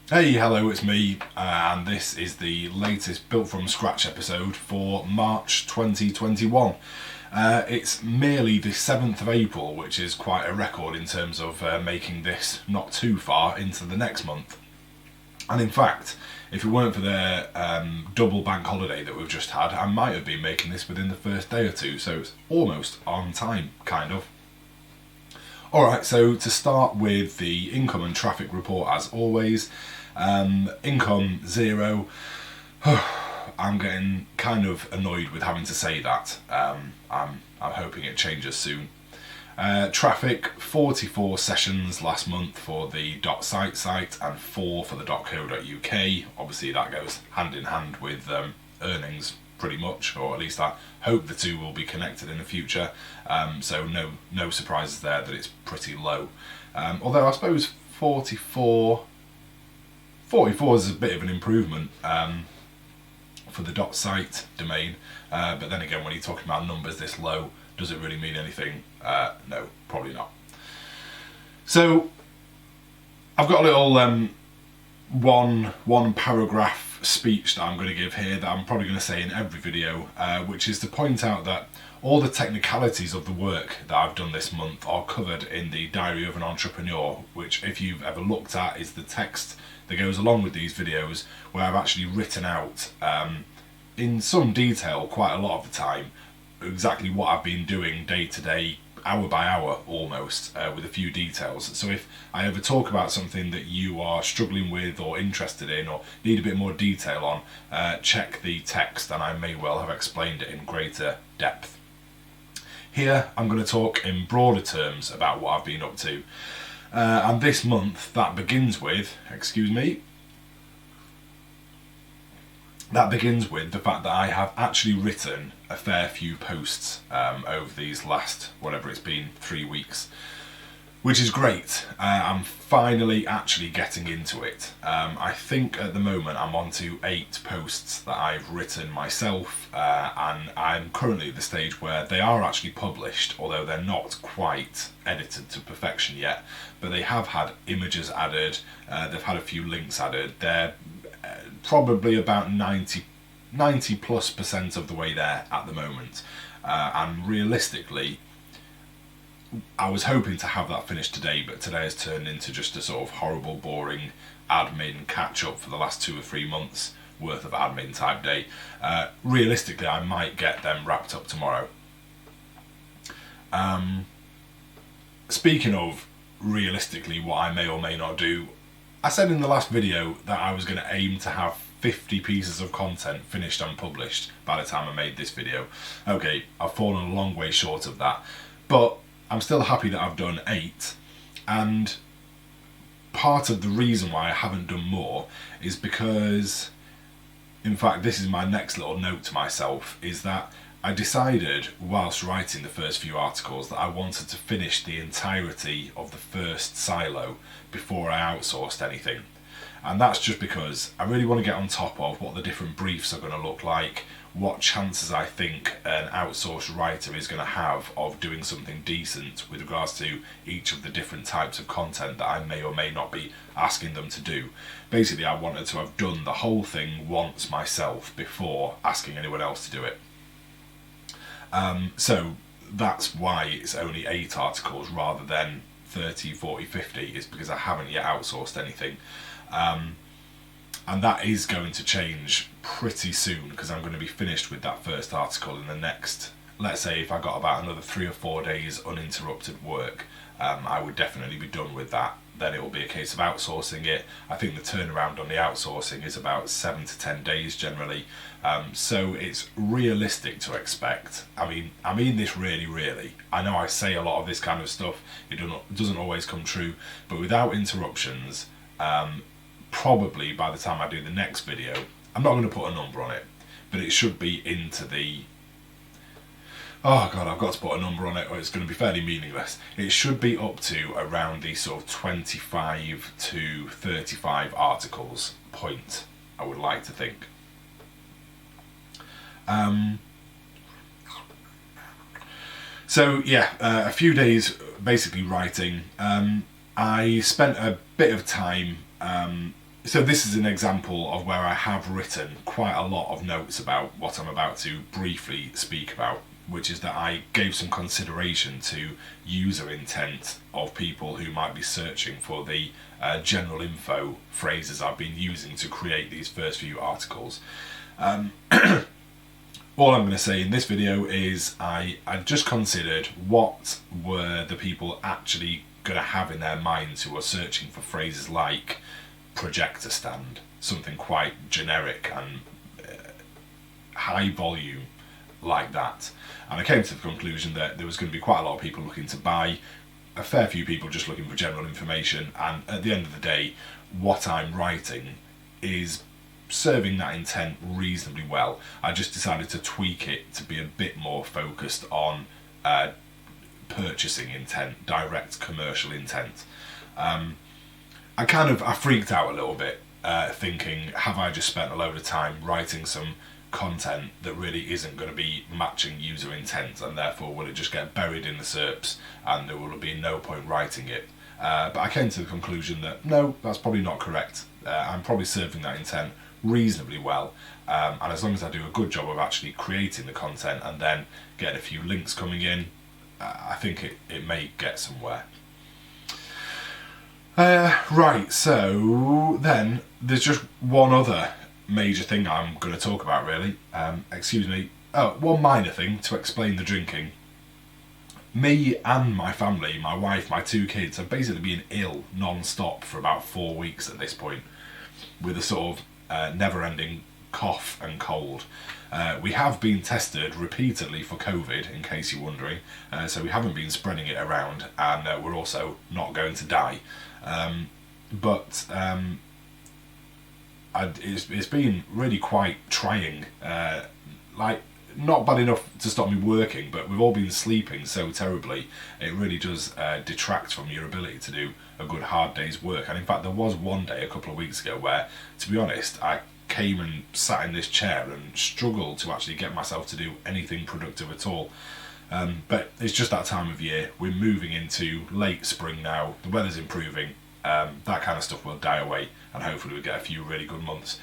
Hey, hello, it's me, and this is the latest Built From Scratch episode for March 2021. It's merely the 7th of April, which is quite a record in terms of making this not too far into the next month. And in fact, if it weren't for the double bank holiday that we've just had, I might have been making this within the first day or two, so it's almost on time, kind of. Alright, so to start with the income and traffic report as always. Income 0. I'm getting kind of annoyed with having to say that. I'm hoping it changes soon. Traffic 44 sessions last month for the .site and 4 for the .co.uk. Obviously that goes hand in hand with earnings pretty much, or at least I hope the two will be connected in the future. So no surprises there that it's pretty low. Although I suppose 44 is a bit of an improvement for the .site domain, but then again, when you're talking about numbers this low, does it really mean anything? No, probably not. So I've got a little one paragraph speech that I'm going to give here that I'm probably going to say in every video, which is to point out that all the technicalities of the work that I've done this month are covered in the Diary of an Entrepreneur, which, if you've ever looked at, is the text that goes along with these videos, where I've actually written out in some detail, quite a lot of the time, exactly what I've been doing day to day, hour by hour almost, with a few details. So if I ever talk about something that you are struggling with or interested in or need a bit more detail on, check the text and I may well have explained it in greater depth. Here I'm going to talk in broader terms about what I've been up to. And this month that begins with, that begins with the fact that I have actually written a fair few posts over these last, whatever it's been, 3 weeks, which is great. I'm finally actually getting into it. I think at the moment I'm on to 8 posts that I've written myself, and I'm currently at the stage where they are actually published, although they're not quite edited to perfection yet, but they have had images added, they've had a few links added, they're probably about 90 plus % of the way there at the moment, and realistically I was hoping to have that finished today, but today has turned into just a sort of horrible, boring admin catch-up for the last 2 or 3 months worth of admin type day. Realistically, I might get them wrapped up tomorrow. Speaking of realistically what I may or may not do, I said in the last video that I was going to aim to have 50 pieces of content finished and published by the time I made this video. Okay, I've fallen a long way short of that, but I'm still happy that I've done 8, and part of the reason why I haven't done more is because, in fact, this is my next little note to myself, is that I decided whilst writing the first few articles that I wanted to finish the entirety of the first silo before I outsourced anything. And that's just because I really want to get on top of what the different briefs are going to look like, what chances I think an outsourced writer is going to have of doing something decent with regards to each of the different types of content that I may or may not be asking them to do. Basically, I wanted to have done the whole thing once myself before asking anyone else to do it. So that's why it's only 8 articles rather than 30, 40, 50, is because I haven't yet outsourced anything. And that is going to change pretty soon, because I'm going to be finished with that first article in the next, let's say if I got about another 3 or 4 days uninterrupted work, I would definitely be done with that. Then it will be a case of outsourcing it. I think the turnaround on the outsourcing is about 7 to 10 days generally. So it's realistic to expect. I mean this really. I know I say a lot of this kind of stuff, it doesn't always come true, but without interruptions, probably by the time I do the next video, I'm not going to put a number on it, but it should be into the, oh god, I've got to put a number on it or it's going to be fairly meaningless. It should be up to around the sort of 25 to 35 articles point, I would like to think. So yeah, a few days basically writing. I spent a bit of time So this is an example of where I have written quite a lot of notes about what I'm about to briefly speak about, which is that I gave some consideration to user intent of people who might be searching for the general info phrases I've been using to create these first few articles. All I'm going to say in this video is I just considered what were the people actually going to have in their minds who are searching for phrases like projector stand, something quite generic and high volume like that. And I came to the conclusion that there was going to be quite a lot of people looking to buy, a fair few people just looking for general information, and at the end of the day, what I'm writing is serving that intent reasonably well. I just decided to tweak it to be a bit more focused on purchasing intent, direct commercial intent. I freaked out a little bit, thinking, have I just spent a load of time writing some content that really isn't going to be matching user intent, and therefore will it just get buried in the SERPs and there will be no point writing it? But I came to the conclusion that no, that's probably not correct. I'm probably serving that intent reasonably well, and as long as I do a good job of actually creating the content and then getting a few links coming in, I think it may get somewhere. Right, so then there's just one other major thing I'm going to talk about, really. One minor thing to explain the drinking. Me and my family, my wife, my 2 kids, have basically been ill non-stop for about 4 weeks at this point, with a sort of never-ending cough and cold. We have been tested repeatedly for COVID, in case you're wondering, so we haven't been spreading it around, and we're also not going to die. It's been really quite trying, not bad enough to stop me working, but we've all been sleeping so terribly, it really does detract from your ability to do a good hard day's work. And in fact, there was one day a couple of weeks ago where, to be honest, I came and sat in this chair and struggled to actually get myself to do anything productive at all. But it's just that time of year. We're moving into late spring now, the weather's improving, that kind of stuff will die away, and hopefully we'll get a few really good months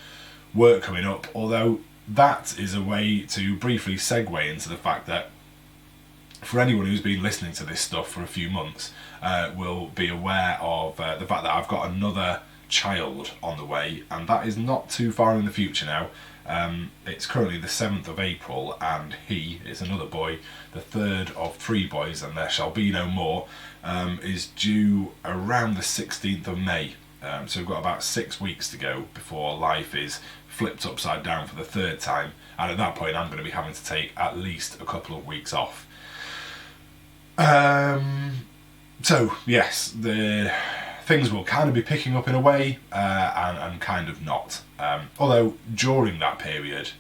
work coming up. Although that is a way to briefly segue into the fact that for anyone who's been listening to this stuff for a few months will be aware of the fact that I've got another child on the way, and that is not too far in the future now. It's currently the 7th of April, and he is another boy, the third of 3 boys, and there shall be no more, is due around the 16th of May. So we've got about 6 weeks to go before life is flipped upside down for the 3rd time, and at that point I'm going to be having to take at least a couple of weeks off. So yes, the things will kind of be picking up in a way, and kind of not. Although during that period,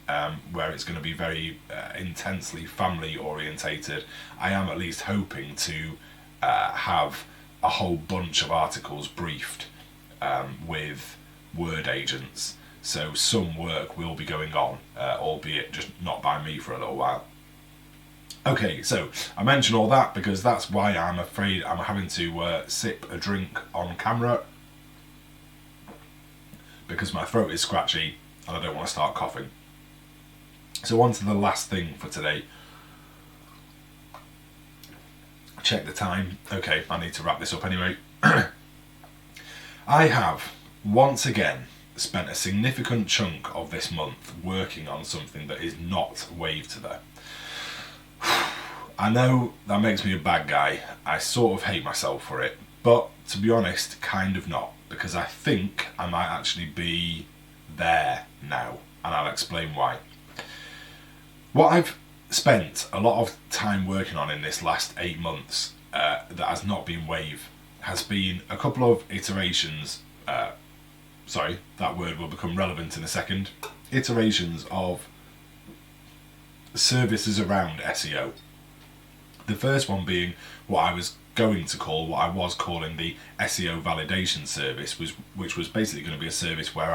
where it's going to be very intensely family orientated, I am at least hoping to have a whole bunch of articles briefed with word agents. So some work will be going on, albeit just not by me for a little while. Okay, so I mention all that because that's why I'm afraid I'm having to sip a drink on camera, because my throat is scratchy and I don't want to start coughing. So on to the last thing for today. Check the time. Okay, I need to wrap this up anyway. I have once again spent a significant chunk of this month working on something that is not Wavetether. I know that makes me a bad guy. I sort of hate myself for it, but to be honest, kind of not, because I think I might actually be there now, and I'll explain why. What I've spent a lot of time working on in this last 8 months that has not been Wave has been a couple of iterations, sorry, that word will become relevant in a second, iterations of services around SEO. The first one being what I was calling the SEO validation service, which was basically going to be a service where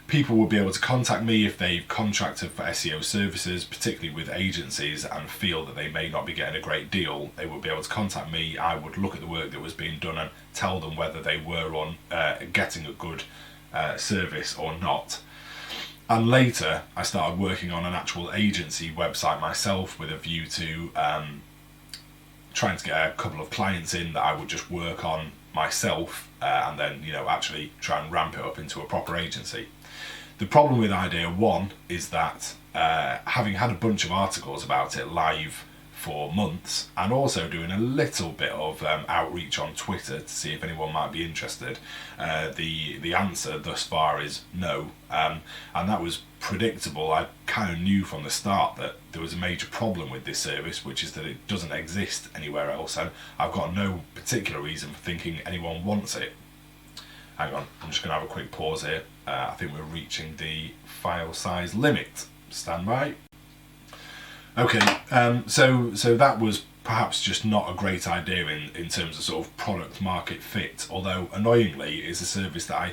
people would be able to contact me if they've contracted for SEO services, particularly with agencies, and feel that they may not be getting a great deal. They would be able to contact me. I would look at the work that was being done and tell them whether they were getting a good service or not. And later, I started working on an actual agency website myself with a view to trying to get a couple of clients in that I would just work on myself and then, actually try and ramp it up into a proper agency. The problem with Idea One is that having had a bunch of articles about it live for months, and also doing a little bit of outreach on Twitter to see if anyone might be interested, the answer thus far is no, and that was predictable. I kind of knew from the start that there was a major problem with this service, which is that it doesn't exist anywhere else, and I've got no particular reason for thinking anyone wants it. Hang on, I'm just going to have a quick pause here. I think we're reaching the file size limit. Stand by. Okay, so that was perhaps just not a great idea in terms of sort of product market fit, although annoyingly it's a service that I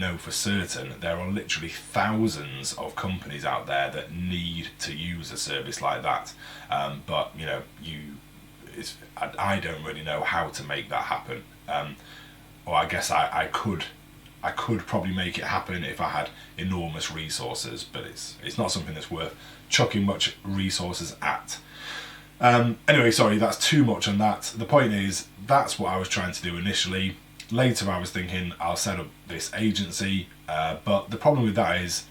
know for certain there are literally thousands of companies out there that need to use a service like that, but I don't really know how to make that happen, or I guess I could probably make it happen if I had enormous resources, but it's not something that's worth chucking much resources at. Anyway, sorry, that's too much on that. The point is, that's what I was trying to do initially. Later I was thinking I'll set up this agency, but the problem with that is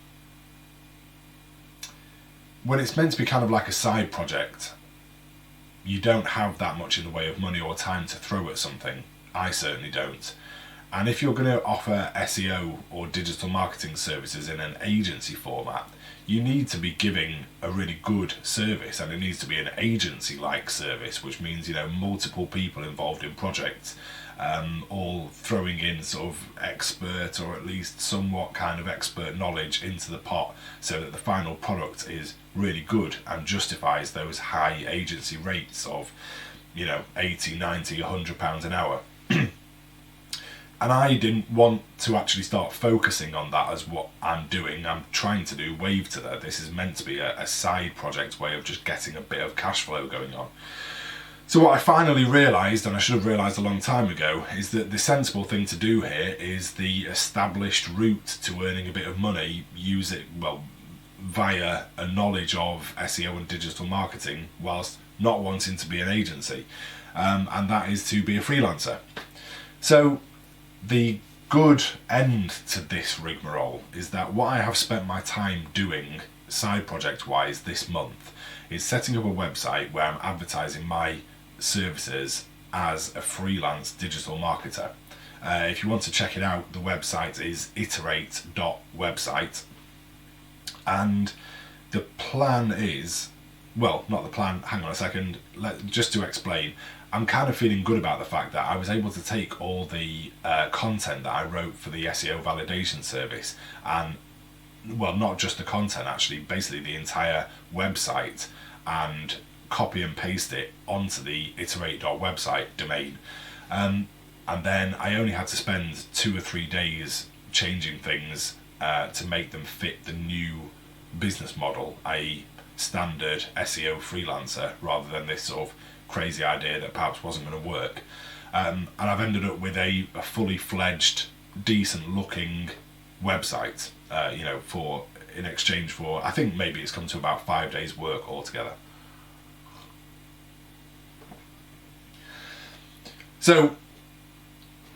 when it's meant to be kind of like a side project, you don't have that much in the way of money or time to throw at something. I certainly don't. And if you're going to offer SEO or digital marketing services in an agency format, you need to be giving a really good service, and it needs to be an agency-like service, which means multiple people involved in projects, all throwing in sort of expert or at least somewhat kind of expert knowledge into the pot, so that the final product is really good and justifies those high agency rates of 80, 90, £100 an hour. And I didn't want to actually start focusing on that as what I'm doing. I'm trying to do Wavetiller. This is meant to be a side project way of just getting a bit of cash flow going on. So what I finally realised, and I should have realised a long time ago, is that the sensible thing to do here is the established route to earning a bit of money, via a knowledge of SEO and digital marketing, whilst not wanting to be an agency, and that is to be a freelancer. So the good end to this rigmarole is that what I have spent my time doing side project wise this month is setting up a website where I'm advertising my services as a freelance digital marketer. If you want to check it out, the website is iterate.website, and the plan is, well, not the plan, hang on a second, just to explain, I'm kind of feeling good about the fact that I was able to take all the content that I wrote for the SEO validation service, and, well, not just the content actually, basically the entire website, and copy and paste it onto the iterate.website domain. And then I only had to spend 2 or 3 days changing things to make them fit the new business model, i.e. standard SEO freelancer, rather than this sort of crazy idea that perhaps wasn't going to work. And I've ended up with a fully fledged, decent looking website, in exchange for, I think maybe it's come to about 5 days work altogether. So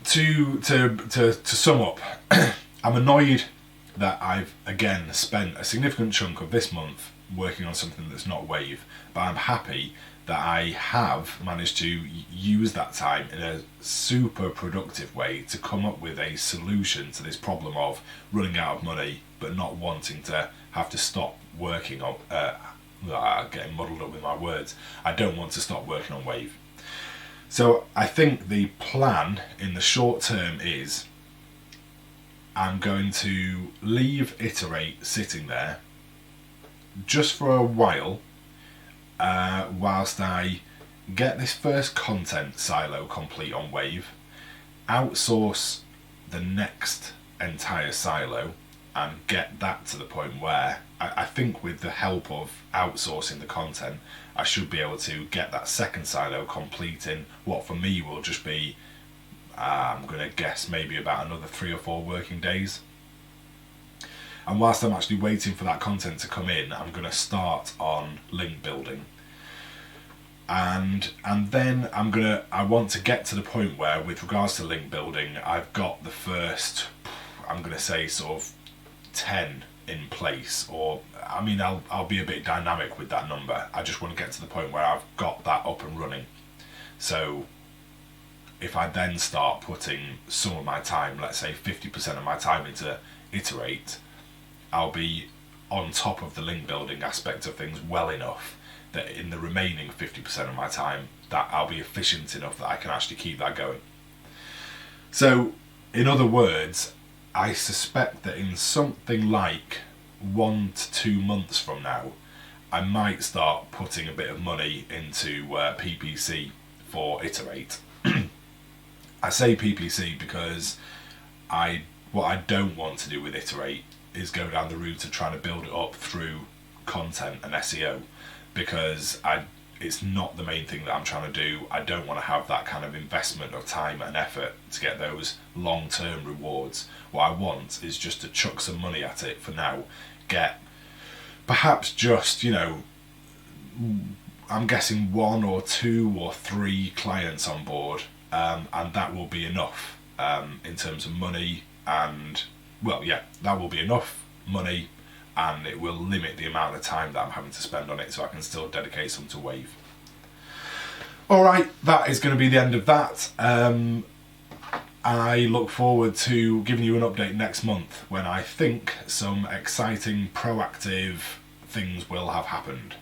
to sum up, I'm annoyed that I've again spent a significant chunk of this month working on something that's not Wave, but I'm happy that I have managed to use that time in a super productive way to come up with a solution to this problem of running out of money but not wanting to have to stop working on getting muddled up with my words. I don't want to stop working on Wave. So I think the plan in the short term is I'm going to leave Iterate sitting there just for a while, whilst I get this first content silo complete on Wave, outsource the next entire silo, and get that to the point where I think with the help of outsourcing the content, I should be able to get that second silo complete in what for me will just be I'm going to guess maybe about another 3 or 4 working days. And whilst I'm actually waiting for that content to come in, I'm going to start on link building. And then I want to get to the point where, with regards to link building, I've got the first, I'm going to say sort of 10 in place, or I mean, I'll be a bit dynamic with that number. I just want to get to the point where I've got that up and running. So if I then start putting some of my time, let's say 50% of my time into Iterate, I'll be on top of the link building aspect of things well enough that in the remaining 50% of my time, that I'll be efficient enough that I can actually keep that going. So, in other words, I suspect that in something like 1 to 2 months from now, I might start putting a bit of money into PPC for Iterate. I say PPC because what I don't want to do with Iterate is go down the route of trying to build it up through content and SEO, because it's not the main thing that I'm trying to do. I don't want to have that kind of investment of time and effort to get those long-term rewards. What I want is just to chuck some money at it for now, get perhaps just, I'm guessing 1 or 2 or 3 clients on board, and that will be enough in terms of money, and that will be enough money, and it will limit the amount of time that I'm having to spend on it, so I can still dedicate some to Wave. Alright, that is going to be the end of that. I look forward to giving you an update next month when I think some exciting, proactive things will have happened.